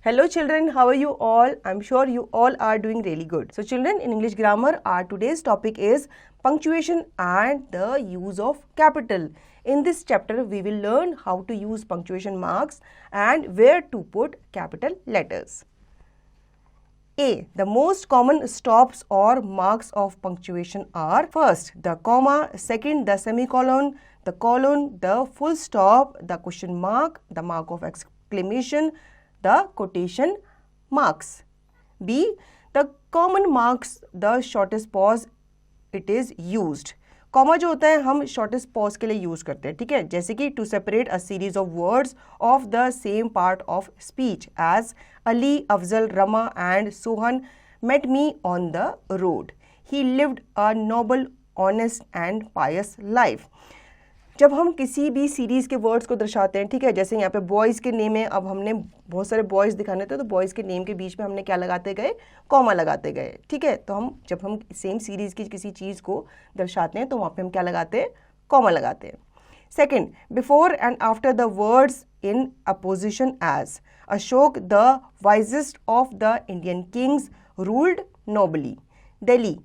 Hello children, how are you all? I'm sure you all are doing really good. So children, in English grammar, our today's topic is punctuation and the use of capital. In this chapter, we will learn how to use punctuation marks and where to put capital letters. A. The most common stops or marks of punctuation are: first, the comma; second, the semicolon; the colon; the full stop; the question mark; the mark of exclamation; the quotation marks. B. The common marks the shortest pause it is used. Comma जो होता है हम shortest pause के लिए use करते हैं, ठीक है, जैसे कि to separate a series of words of the same part of speech as Ali, Afzal, Rama and Sohan met me on the road. He lived a noble, honest and pious life. जब हम किसी भी सीरीज़ के वर्ड्स को दर्शाते हैं, ठीक है, जैसे यहाँ पे बॉयज़ के नेम है, अब हमने बहुत सारे बॉयज़ दिखाने थे तो बॉयज़ के नेम के बीच में हमने क्या लगाते गए, कॉमा लगाते गए, ठीक है। तो जब हम सेम सीरीज़ की किसी चीज़ को दर्शाते हैं तो वहाँ पे हम क्या लगाते हैं, कॉमा लगाते हैं। Second, before and after the words in apposition as Ashok the wisest of the Indian kings ruled nobly. Delhi,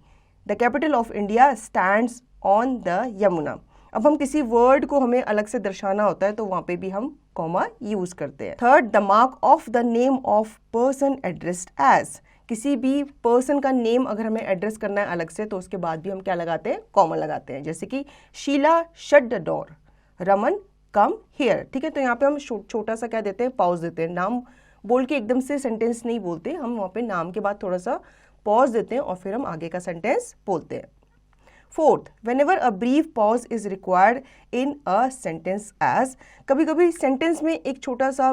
the capital of India, stands on the Yamuna. अब हम किसी वर्ड को हमें अलग से दर्शाना होता है तो वहां पे भी हम कॉमा यूज करते हैं। Third, the mark of the name of person addressed as. किसी भी पर्सन का नेम अगर हमें एड्रेस करना है अलग से तो उसके बाद भी हम क्या लगाते हैं, कॉमा लगाते हैं, जैसे कि Sheela shut the door, Raman come here, ठीक है। तो यहाँ पे हम छोटा सा क्या देते हैं, पॉज देते हैं। नाम बोल के एकदम से सेंटेंस नहीं बोलते, हम वहाँ पे नाम के बाद थोड़ा सा पॉज देते हैं और फिर हम आगे का सेंटेंस बोलते हैं। Fourth, whenever a brief pause is required in a sentence as, कभी कभी सेंटेंस में एक छोटा सा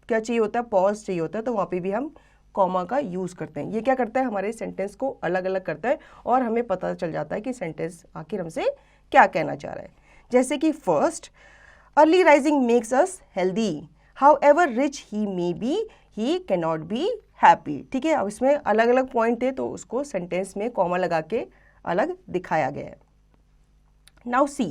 क्या चाहिए होता है, पॉज चाहिए होता है, तो वहाँ पे भी हम कॉमा का यूज़ करते हैं। ये क्या करता है, हमारे सेंटेंस को अलग अलग करता है और हमें पता चल जाता है कि सेंटेंस आखिर हमसे क्या कहना चाह रहा है। जैसे कि first, early rising makes us healthy, how ever rich he may be he can not be happy, ठीक है। अब इसमें अलग अलग पॉइंट थे तो उसको सेंटेंस में कॉमा लगा के अलग दिखाया गया है। Now see,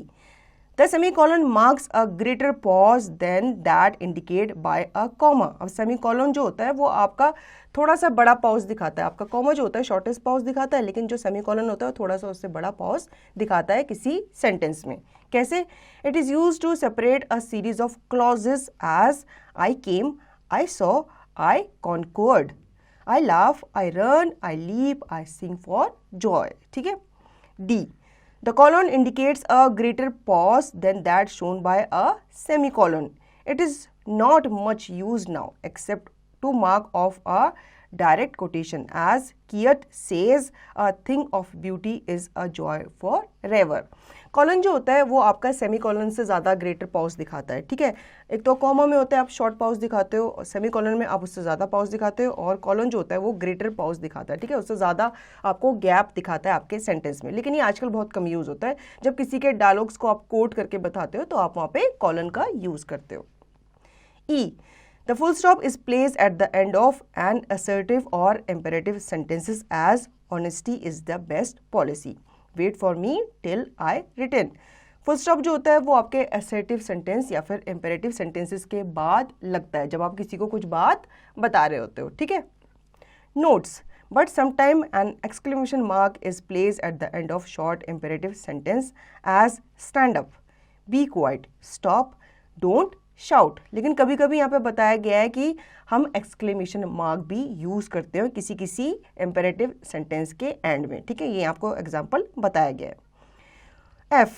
the semicolon marks a greater pause than that indicate by a comma. अब सेमीकोलन जो होता है वो आपका थोड़ा सा बड़ा पॉज दिखाता है, आपका कॉमा जो होता है शॉर्टेस्ट पॉज दिखाता है, लेकिन जो सेमीकोलन होता है थोड़ा सा उससे बड़ा पॉज दिखाता है किसी सेंटेंस में। कैसे? It is use to separate a series of clauses as I came, I saw, I conquered, I laugh, I run, I leap, I sing for joy, ठीक है। D, the colon indicates a greater pause than that shown by a semicolon. It is not much used now except to mark off a direct quotation as Keats says a thing of beauty is a joy forever. Colon जो होता है वो आपका semi colon से ज़्यादा greater pause दिखाता है, ठीक है। एक तो कॉमा में होता है आप शॉर्ट पॉज दिखाते हो, सेमी कॉलन में आप उससे ज़्यादा पॉज दिखाते हो, और कॉलन जो होता है वो ग्रेटर पॉज दिखाता है, ठीक है, उससे ज़्यादा आपको गैप दिखाता है आपके सेंटेंस में। लेकिन ये आजकल बहुत कम यूज़ होता है, जब किसी के डायलॉग्स को आप कोट करके बताते हो तो आप वहाँ पे कॉलन का यूज़ करते हो। ई, the full stop is placed at the end of an assertive or imperative sentences as honesty is the best policy. Wait for me till I return. Full stop जो होता है वो आपके assertive sentence या फिर imperative sentences के बाद लगता है जब आप किसी को कुछ बात बता रहे होते हो, ठीक है। Notes, but sometime an exclamation mark is placed at the end of short imperative sentence as stand up, be quiet, stop, don't shout. लेकिन कभी कभी यहाँ पे बताया गया है कि हम एक्सक्लेमेशन मार्क भी यूज करते हैं किसी किसी इम्पेरेटिव सेंटेंस के एंड में, ठीक है, ये आपको एग्जांपल बताया गया है। F,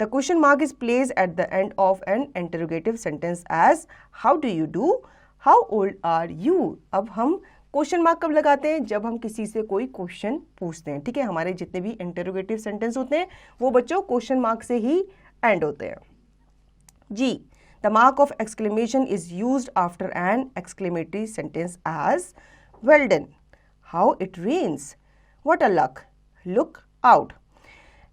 the question mark is place at the end of an interrogative sentence as how do you do, how old are you. अब हम क्वेश्चन मार्क कब लगाते हैं, जब हम किसी से कोई क्वेश्चन पूछते हैं, ठीक है। हमारे जितने भी इंटरोगेटिव सेंटेंस होते हैं वो बच्चों क्वेश्चन मार्क से ही एंड होते हैं। जी, the mark of exclamation is used after an exclamatory sentence as well done, how it rains, what a luck, look out.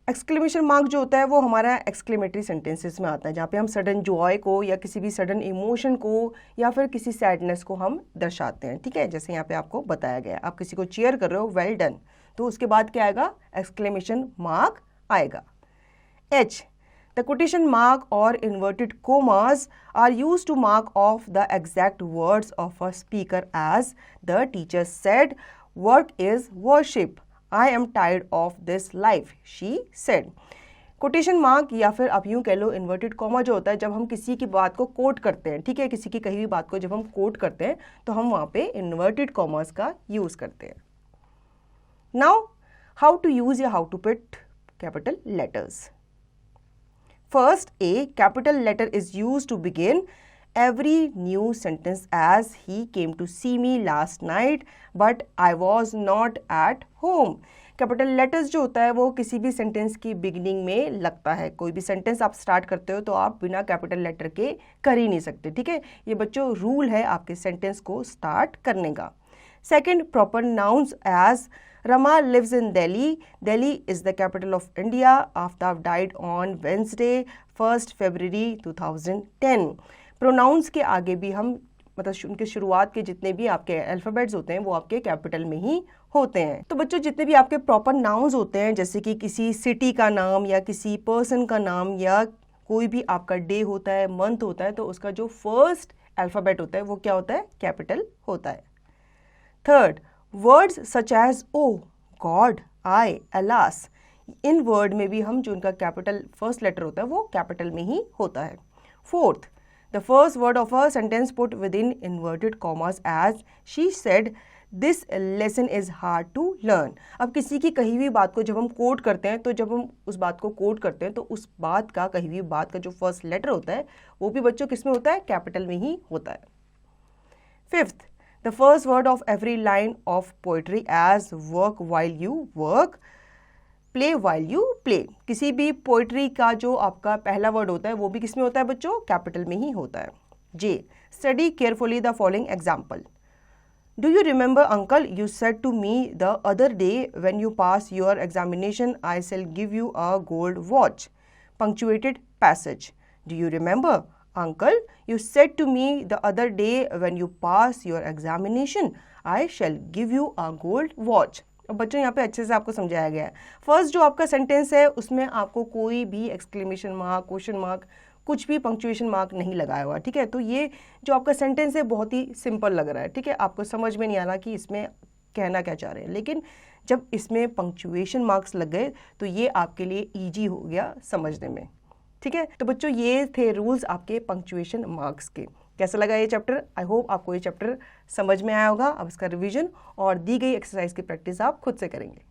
Exclamation mark जो होता है वो हमारा एक्सक्लेमेटरी सेंटेंसेस में आता है, जहाँ पे हम सडन जॉय को या किसी भी सडन इमोशन को या फिर किसी सैडनेस को हम दर्शाते हैं, ठीक है। जैसे यहाँ पे आपको बताया गया, आप किसी को चीयर कर रहे हो, वेल डन, तो उसके बाद क्या आएगा, एक्सक्लेमेशन मार्क आएगा। H, The quotation mark or inverted commas are used to mark off the exact words of a speaker as the teacher said, work is worship. I am tired of this life, she said. Quotation mark या फिर आप यूँ कह लो inverted comma जो होता है जब हम किसी की बात को कोट करते हैं, ठीक है, किसी की कही हुई बात को जब हम कोट करते हैं तो हम वहाँ पे इन्वर्टेड कॉमास का यूज़ करते हैं. नाउ हाउ टू यूज़ या how to put capital letters. First, a capital letter is used to begin every new sentence as he came to see me last night but I was not at home. Capital letters जो होता है वो किसी भी sentence की beginning में लगता है. कोई भी सेंटेंस आप स्टार्ट करते हो तो आप बिना कैपिटल लेटर के कर ही नहीं सकते, ठीक है. ये बच्चों रूल है आपके सेंटेंस को स्टार्ट करने का. Second, proper nouns as Rama lives in Delhi. Delhi is the capital of India. Aftab died on Wednesday, 1st February 2010. Pronounce के आगे भी हम मतलब उनके शुरुआत के जितने भी आपके अल्फ़ाबेट्स होते हैं वो आपके कैपिटल में ही होते हैं. तो बच्चों जितने भी आपके प्रॉपर नाउन्स होते हैं जैसे कि किसी सिटी का नाम या किसी पर्सन का नाम या कोई भी आपका डे होता है, मंथ होता है, तो उसका जो फर्स्ट अल्फ़ाबेट होता है वो क्या होता है, कैपिटल होता है. थर्ड, वर्ड्स सच एज ओ, गॉड, आई, अलास, इन वर्ड में भी हम जो उनका कैपिटल फर्स्ट लेटर होता है वो कैपिटल में ही होता है. Fourth, the first word of a sentence put within inverted commas as she said this lesson is hard to learn. अब किसी की कही हुई बात को जब हम कोट करते हैं तो जब हम उस बात को कोट करते हैं तो उस बात का कही हुई बात का जो फर्स्ट लेटर होता है वो भी बच्चों किस में होता है, कैपिटल में ही होता है. Fifth, the first word of every line of poetry as work while you work, play while you play. किसी भी पोइट्री का जो आपका पहला वर्ड होता है वो भी किस में होता है बच्चों, कैपिटल में ही होता है. जे, study carefully the following example. Do you remember uncle, you said to me the other day when you pass your examination I shall give you a gold watch. Punctuated passage. Do you remember Uncle, you said to me the other day when you pass your examination, I shall give you a gold watch. अब बच्चों यहाँ पे अच्छे से आपको समझाया गया है. फर्स्ट जो आपका सेंटेंस है उसमें आपको कोई भी एक्सक्लेमेशन मार्क, क्वेश्चन मार्क, कुछ भी पंक्चुएशन मार्क नहीं लगाया हुआ, ठीक है. तो ये जो आपका सेंटेंस है बहुत ही सिंपल लग रहा है, ठीक है. आपको समझ में नहीं आ रहा कि इसमें कहना क्या चाह रहे हैं, लेकिन जब इसमें पंक्चुएशन मार्क्स लग गए तो ये आपके लिए ईजी हो गया समझने में, ठीक है. तो बच्चों ये थे रूल्स आपके पंक्चुएशन मार्क्स के. कैसा लगा ये चैप्टर? आई होप आपको ये चैप्टर समझ में आया होगा. अब इसका रिवीजन और दी गई एक्सरसाइज की प्रैक्टिस आप खुद से करेंगे.